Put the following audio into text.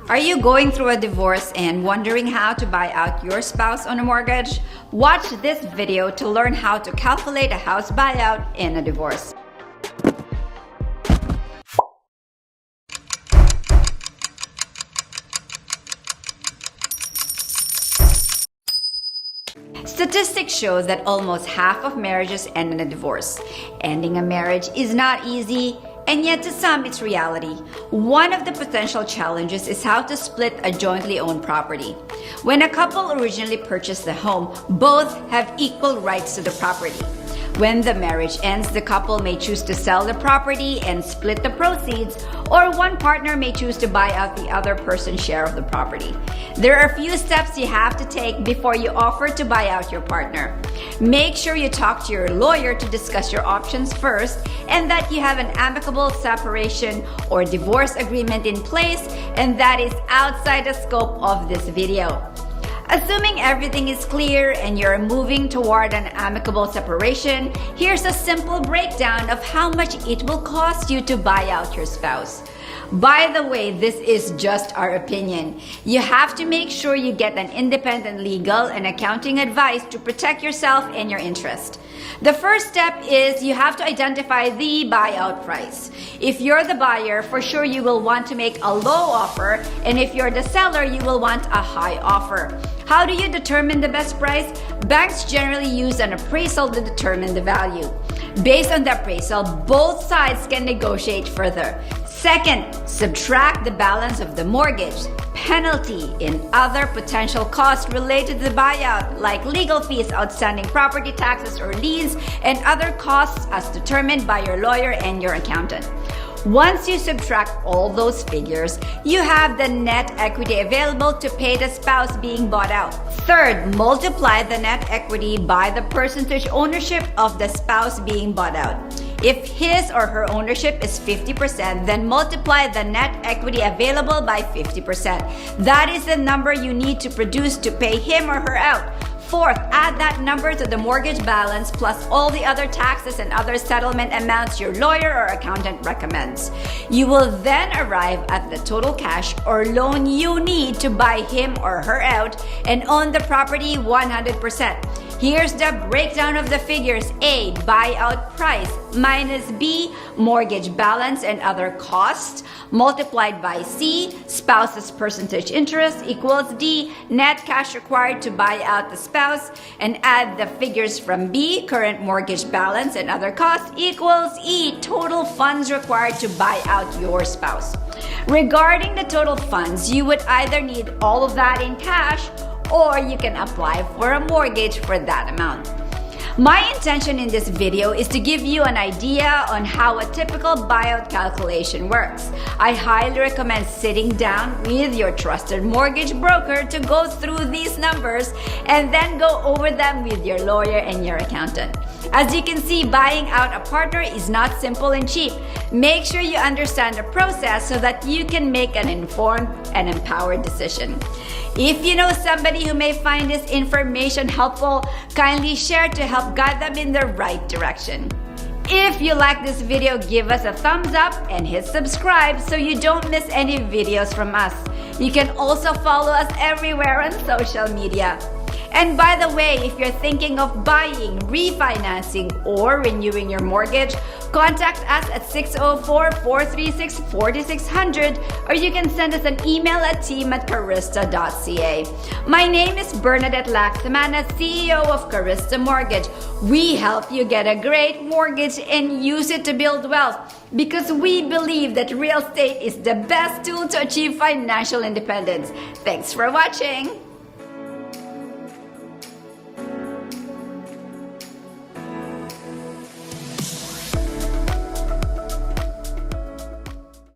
Are you going through a divorce and wondering how to buy out your spouse on a mortgage? Watch this video to learn how to calculate a house buyout in a divorce. Statistics show that almost half of marriages end in a divorce. Ending a marriage is not easy, and yet to some it's reality. One of the potential challenges is how to split a jointly owned property. When a couple originally purchased the home, both have equal rights to the property. When the marriage ends, the couple may choose to sell the property and split the proceeds, or one partner may choose to buy out the other person's share of the property. There are a few steps you have to take before you offer to buy out your partner. Make sure you talk to your lawyer to discuss your options first, and that you have an amicable separation or divorce agreement in place, and that is outside the scope of this video. Assuming everything is clear and you're moving toward an amicable separation, here's a simple breakdown of how much it will cost you to buy out your spouse. By the way, this is just our opinion. You have to make sure you get an independent legal and accounting advice to protect yourself and your interest. The first step is you have to identify the buyout price. If you're the buyer, for sure you will want to make a low offer, and if you're the seller, you will want a high offer. How do you determine the best price? Banks generally use an appraisal to determine the value. Based on the appraisal, both sides can negotiate further. Second, subtract the balance of the mortgage, penalty, and other potential costs related to the buyout, like legal fees, outstanding property taxes or liens, and other costs as determined by your lawyer and your accountant. Once you subtract all those figures, you have the net equity available to pay the spouse being bought out. Third, multiply the net equity by the percentage ownership of the spouse being bought out. If his or her ownership is 50%, then multiply the net equity available by 50%. That is the number you need to produce to pay him or her out. Fourth, add that number to the mortgage balance plus all the other taxes and other settlement amounts your lawyer or accountant recommends. You will then arrive at the total cash or loan you need to buy him or her out and own the property 100%. Here's the breakdown of the figures. A, buyout price, minus B, mortgage balance and other costs, multiplied by C, spouse's percentage interest, equals D, net cash required to buy out the spouse, and add the figures from B, current mortgage balance and other costs, equals E, total funds required to buy out your spouse. Regarding the total funds, you would either need all of that in cash, or you can apply for a mortgage for that amount. My intention in this video is to give you an idea on how a typical buyout calculation works. I highly recommend sitting down with your trusted mortgage broker to go through these numbers and then go over them with your lawyer and your accountant. As you can see, buying out a partner is not simple and cheap. Make sure you understand the process so that you can make an informed and empowered decision. If you know somebody who may find this information helpful, kindly share to help guide them in the right direction. If you like this video, give us a thumbs up and hit subscribe so you don't miss any videos from us. You can also follow us everywhere on social media. And by the way, if you're thinking of buying, refinancing, or renewing your mortgage, contact us at 604-436-4600, or you can send us an email at team@karista.ca. My name is Bernadette Laxamana, CEO of Karista Mortgage. We help you get a great mortgage and use it to build wealth, because we believe that real estate is the best tool to achieve financial independence. Thanks for watching.